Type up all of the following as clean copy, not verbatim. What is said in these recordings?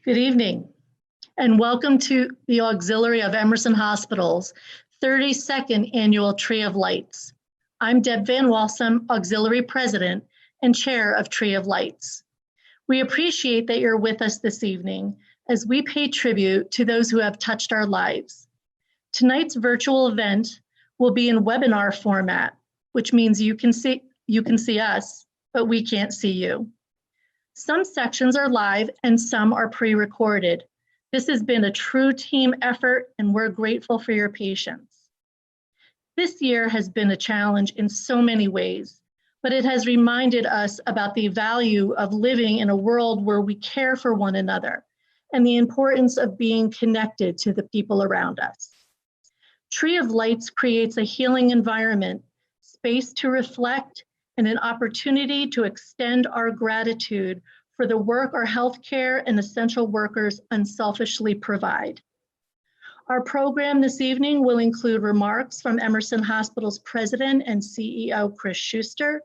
Good evening, and welcome to the Auxiliary of Emerson Hospital's 32nd Annual Tree of Lights. I'm Deb Van Walsum, Auxiliary President and Chair of Tree of Lights. We appreciate that you're with us this evening as we pay tribute to those who have touched our lives. Tonight's virtual event will be in webinar format, which means you can see us, but we can't see you. Some sections are live and some are pre-recorded. This has been a true team effort and we're grateful for your patience. This year has been a challenge in so many ways, but it has reminded us about the value of living in a world where we care for one another and the importance of being connected to the people around us. Tree of Lights creates a healing environment, space to reflect, and an opportunity to extend our gratitude for the work our healthcare and essential workers unselfishly provide. Our program this evening will include remarks from Emerson Hospital's President and CEO, Chris Schuster,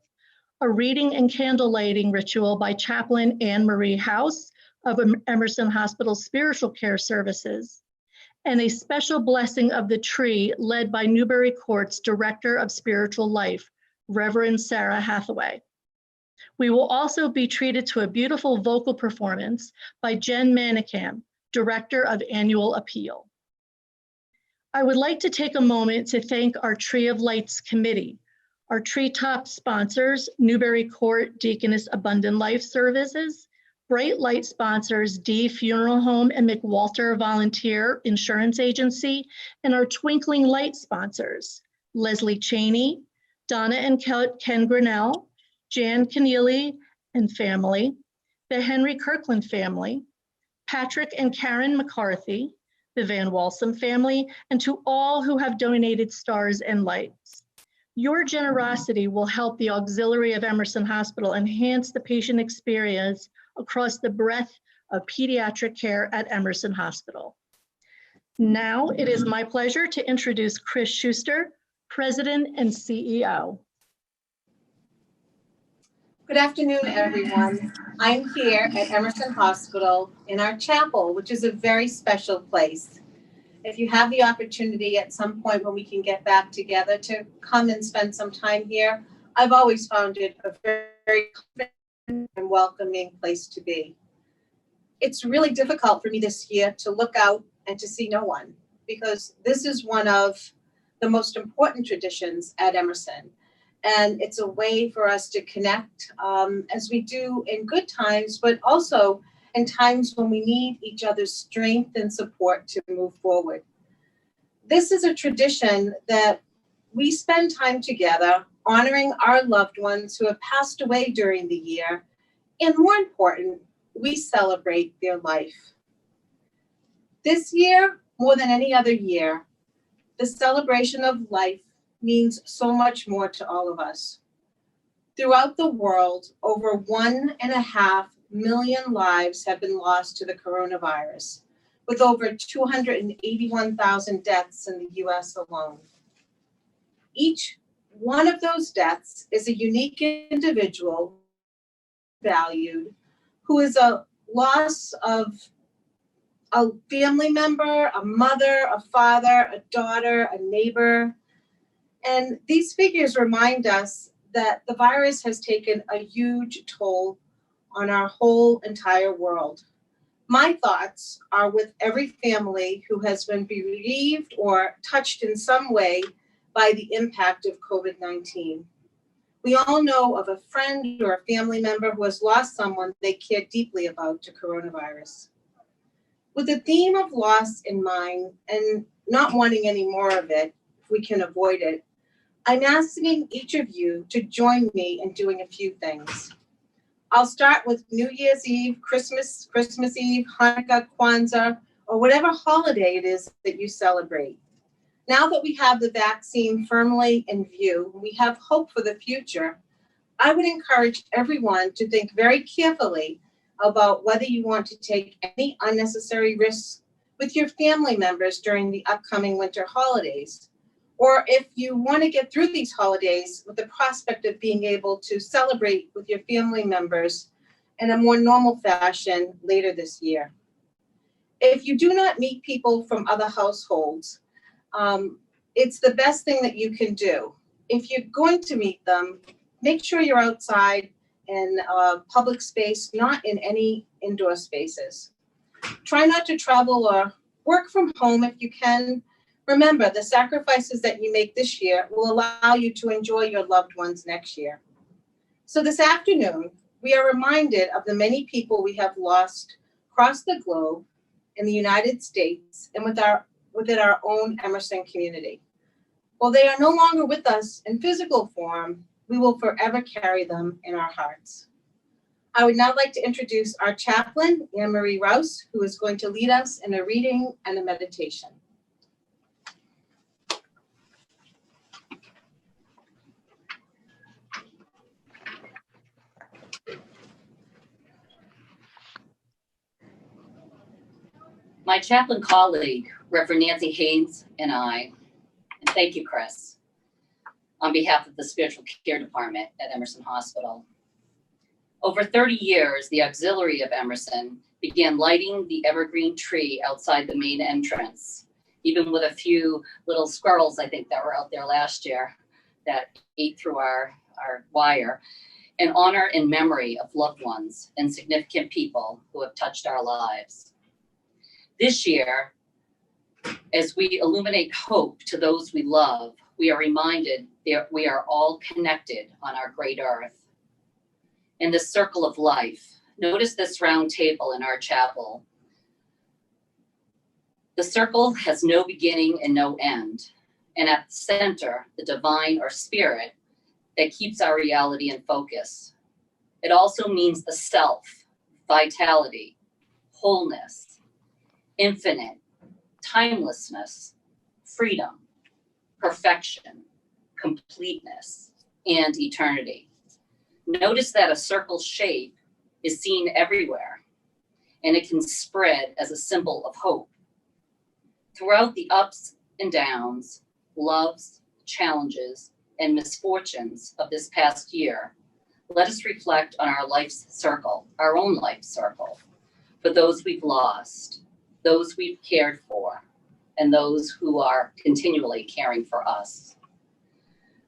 a reading and candle lighting ritual by Chaplain Anne Marie House of Emerson Hospital's Spiritual Care Services, and a special blessing of the tree led by Newbury Court's Director of Spiritual Life, Reverend Sarah Hathaway. We will also be treated to a beautiful vocal performance by Jen Manicam, Director of Annual Appeal. I would like to take a moment to thank our Tree of Lights Committee, our treetop sponsors, Newbury Court Deaconess Abundant Life Services, Bright Light sponsors, D Funeral Home and McWalter Volunteer Insurance Agency, and our Twinkling Light sponsors, Leslie Cheney, Donna and Ken Grinnell, Jan Keneally and family, the Henry Kirkland family, Patrick and Karen McCarthy, the Van Walsum family, and to all who have donated stars and lights. Your generosity will help the Auxiliary of Emerson Hospital enhance the patient experience across the breadth of pediatric care at Emerson Hospital. Now it is my pleasure to introduce Chris Schuster, President and CEO. Good afternoon, everyone. I'm here at Emerson Hospital in our chapel, which is a very special place. If you have the opportunity at some point when we can get back together to come and spend some time here, I've always found it a very comfortable and welcoming place to be. It's really difficult for me this year to look out and to see no one, because this is one of the most important traditions at Emerson. And it's a way for us to connect as we do in good times, but also in times when we need each other's strength and support to move forward. This is a tradition that we spend time together honoring our loved ones who have passed away during the year. And more important, we celebrate their life. This year, more than any other year, the celebration of life means so much more to all of us. Throughout the world, over 1.5 million lives have been lost to the coronavirus, with over 281,000 deaths in the US alone. Each one of those deaths is a unique individual valued, who is a loss of a family member, a mother, a father, a daughter, a neighbor. And these figures remind us that the virus has taken a huge toll on our whole entire world. My thoughts are with every family who has been bereaved or touched in some way by the impact of COVID-19. We all know of a friend or a family member who has lost someone they care deeply about to coronavirus. With the theme of loss in mind and not wanting any more of it, if we can avoid it, I'm asking each of you to join me in doing a few things. I'll start with New Year's Eve, Christmas Eve, Hanukkah, Kwanzaa, or whatever holiday it is that you celebrate. Now that we have the vaccine firmly in view, we have hope for the future, I would encourage everyone to think very carefully about whether you want to take any unnecessary risks with your family members during the upcoming winter holidays, or if you want to get through these holidays with the prospect of being able to celebrate with your family members in a more normal fashion later this year. If you do not meet people from other households, it's the best thing that you can do. If you're going to meet them, make sure you're outside in a public space, not in any indoor spaces. Try not to travel or work from home if you can. Remember, the sacrifices that you make this year will allow you to enjoy your loved ones next year. So this afternoon, we are reminded of the many people we have lost across the globe, in the United States, and within our own Emerson community. While they are no longer with us in physical form, we will forever carry them in our hearts. I would now like to introduce our chaplain, Anne Marie Rouse, who is going to lead us in a reading and a meditation. My chaplain colleague, Reverend Nancy Haynes, and I, and thank you, Chris, on behalf of the Spiritual Care Department at Emerson Hospital. Over 30 years, the auxiliary of Emerson began lighting the evergreen tree outside the main entrance, even with a few little squirrels, I think, that were out there last year that ate through our wire, in honor and memory of loved ones and significant people who have touched our lives. This year, as we illuminate hope to those we love, we are reminded that we are all connected on our great earth. In this circle of life, notice this round table in our chapel. The circle has no beginning and no end. And at the center, the divine or spirit that keeps our reality in focus. It also means the self, vitality, wholeness, infinite, timelessness, freedom, perfection, completeness, and eternity. Notice that a circle shape is seen everywhere, and it can spread as a symbol of hope. Throughout the ups and downs, loves, challenges, and misfortunes of this past year, let us reflect on our life's circle, our own life circle, for those we've lost, those we've cared for, and those who are continually caring for us.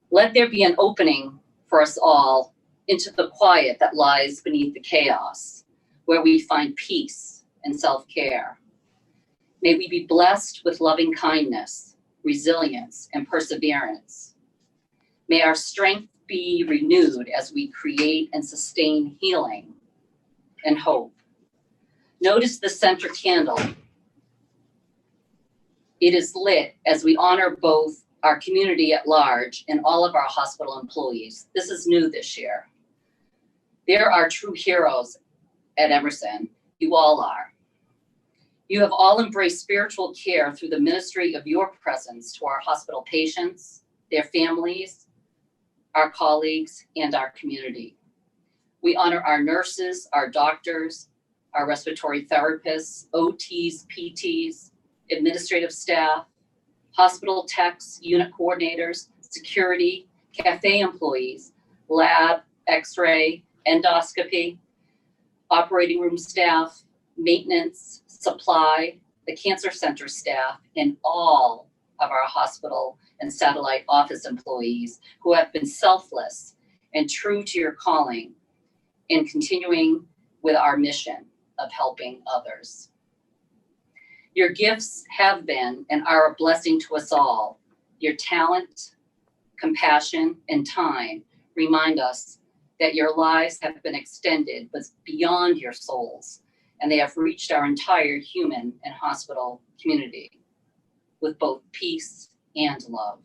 Let there be an opening for us all into the quiet that lies beneath the chaos, where we find peace and self-care. May we be blessed with loving kindness, resilience, and perseverance. May our strength be renewed as we create and sustain healing and hope. Notice the center candle. It is lit as we honor both our community at large and all of our hospital employees. This is new this year. There are true heroes at Emerson. You all are. You have all embraced spiritual care through the ministry of your presence to our hospital patients, their families, our colleagues, and our community. We honor our nurses, our doctors, our respiratory therapists, OTs, PTs, administrative staff, hospital techs, unit coordinators, security, cafe employees, lab, x-ray, endoscopy, operating room staff, maintenance, supply, the cancer center staff, and all of our hospital and satellite office employees who have been selfless and true to your calling in continuing with our mission of helping others. Your gifts have been and are a blessing to us all. Your talent, compassion, and time remind us that your lives have been extended but beyond your souls, and they have reached our entire human and hospital community with both peace and love.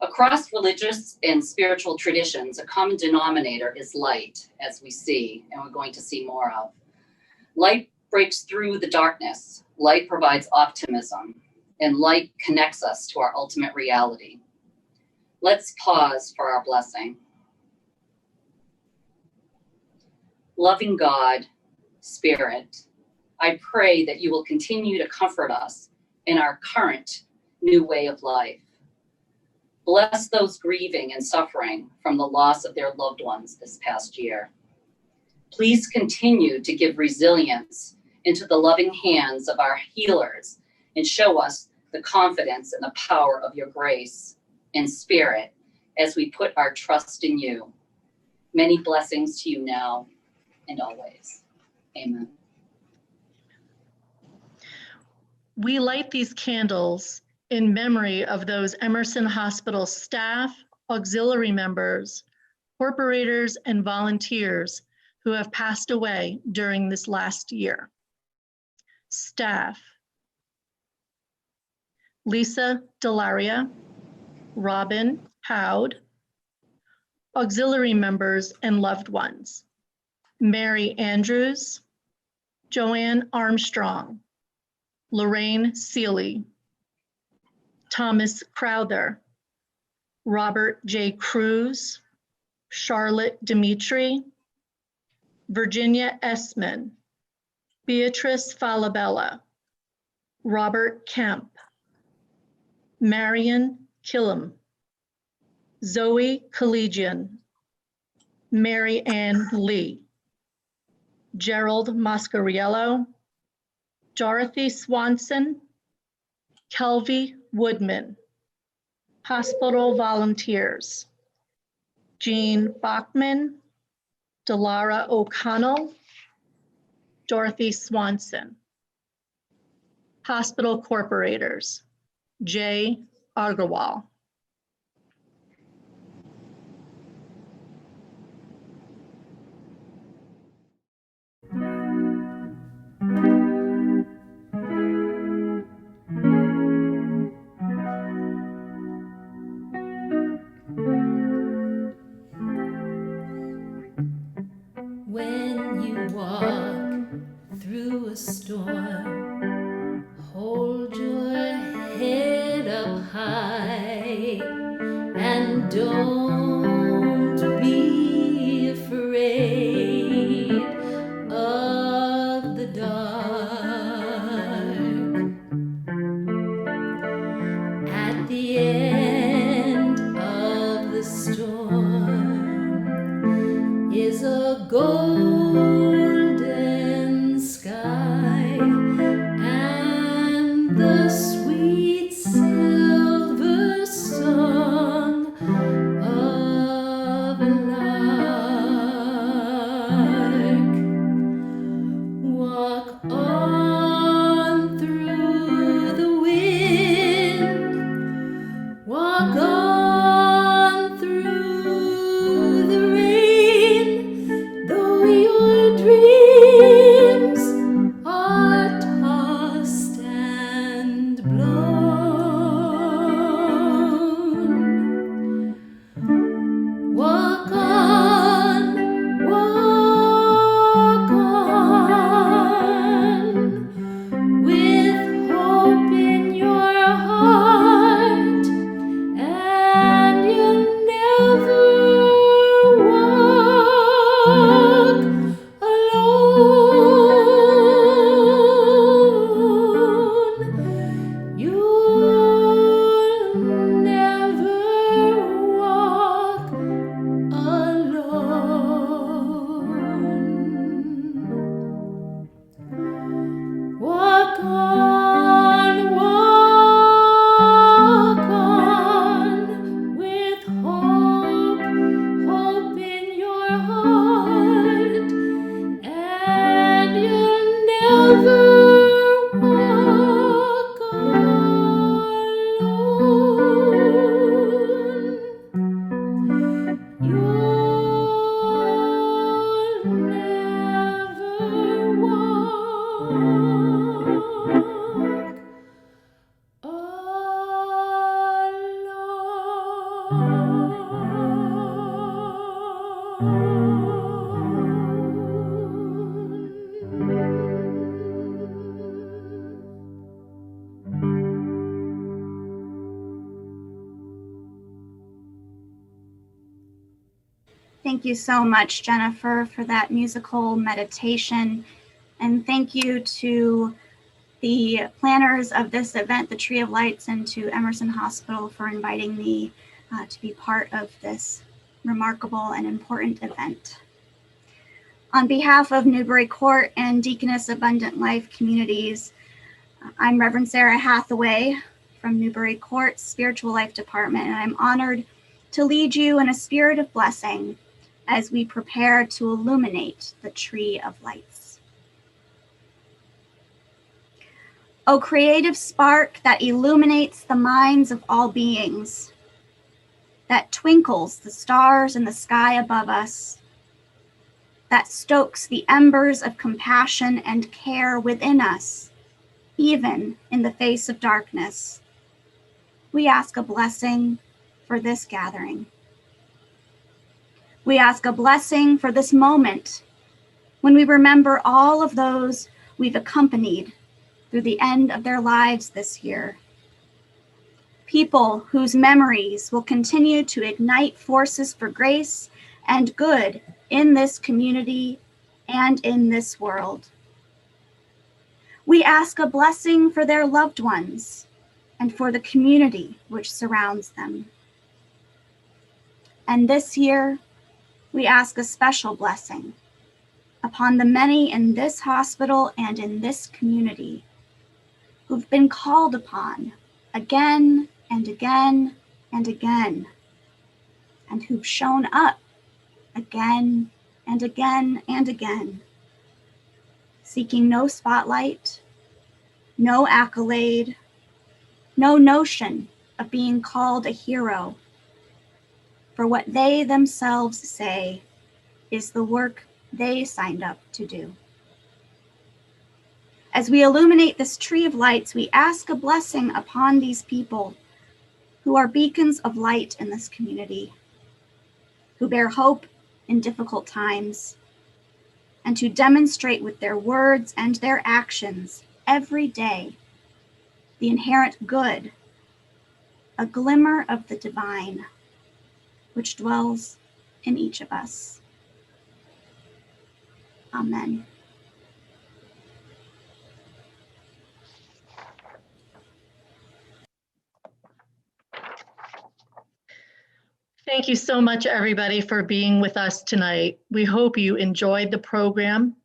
Across religious and spiritual traditions, a common denominator is light, as we see, and we're going to see more of. Light breaks through the darkness. Light provides optimism, and light connects us to our ultimate reality. Let's pause for our blessing. Loving God, Spirit, I pray that you will continue to comfort us in our current new way of life. Bless those grieving and suffering from the loss of their loved ones this past year. Please continue to give resilience into the loving hands of our healers and show us the confidence and the power of your grace and Spirit as we put our trust in you. Many blessings to you now and always. Amen. We light these candles in memory of those Emerson Hospital staff, auxiliary members, corporators, and volunteers who have passed away during this last year. Staff: Lisa Delaria, Robin Howd. Auxiliary members and loved ones: Mary Andrews, Joanne Armstrong, Lorraine Seeley, Thomas Crowther, Robert J. Cruz, Charlotte Dimitri, Virginia Essman, Beatrice Falabella, Robert Kemp, Marion Killam, Zoe Collegian, Mary Ann Lee, Gerald Mascariello, Dorothy Swanson, Kelvie Woodman. Hospital volunteers: Jean Bachman, Delara O'Connell, Dorothy Swanson. Hospital corporators: Jay Agarwal. When you walk through a storm, hold your head up high and don't be afraid of the dark. At the end of the storm is a golden sky and the sweet silver song of a lark. Walk on through the wind, walk on through the rain, though your Thank you so much, Jennifer, for that musical meditation. And thank you to the planners of this event, the Tree of Lights, and to Emerson Hospital for inviting me to be part of this remarkable and important event. On behalf of Newbury Court and Deaconess Abundant Life Communities, I'm Reverend Sarah Hathaway from Newbury Court Spiritual Life Department, and I'm honored to lead you in a spirit of blessing as we prepare to illuminate the Tree of Lights. O creative spark that illuminates the minds of all beings, that twinkles the stars in the sky above us, that stokes the embers of compassion and care within us, even in the face of darkness, we ask a blessing for this gathering. We ask a blessing for this moment when we remember all of those we've accompanied through the end of their lives this year. People whose memories will continue to ignite forces for grace and good in this community and in this world. We ask a blessing for their loved ones and for the community which surrounds them. And this year, we ask a special blessing upon the many in this hospital and in this community who've been called upon again and again and again, and who've shown up again and again and again, seeking no spotlight, no accolade, no notion of being called a hero for what they themselves say is the work they signed up to do. As we illuminate this tree of lights, we ask a blessing upon these people who are beacons of light in this community, who bear hope in difficult times, and who demonstrate with their words and their actions every day the inherent good, a glimmer of the divine, which dwells in each of us. Amen. Thank you so much, everybody, for being with us tonight. We hope you enjoyed the program.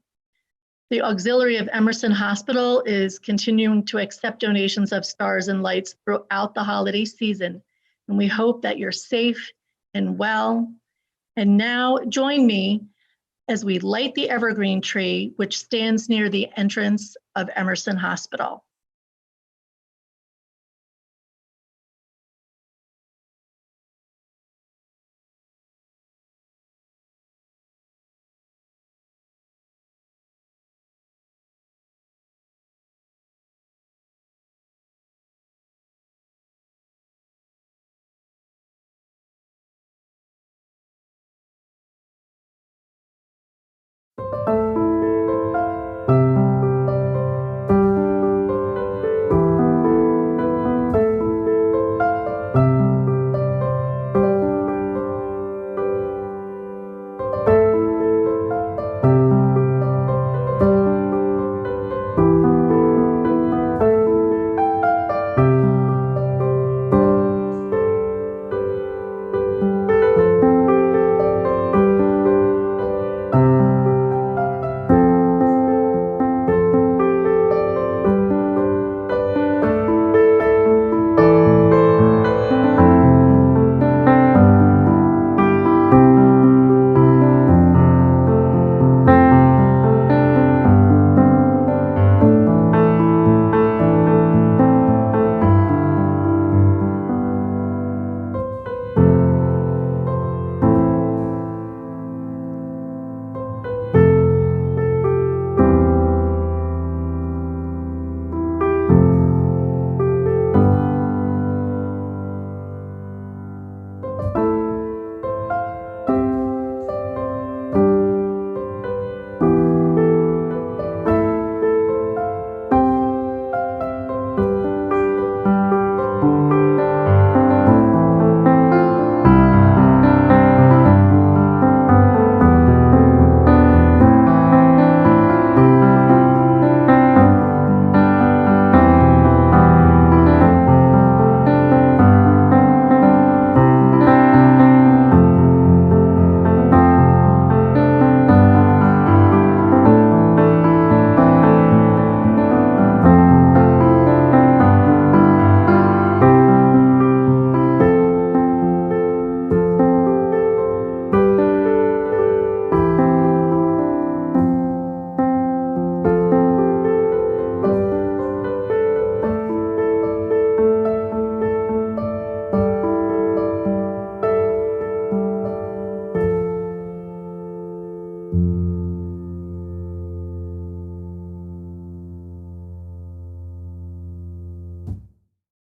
The Auxiliary of Emerson Hospital is continuing to accept donations of stars and lights throughout the holiday season, and we hope that you're safe and well. And now join me as we light the evergreen tree, which stands near the entrance of Emerson Hospital.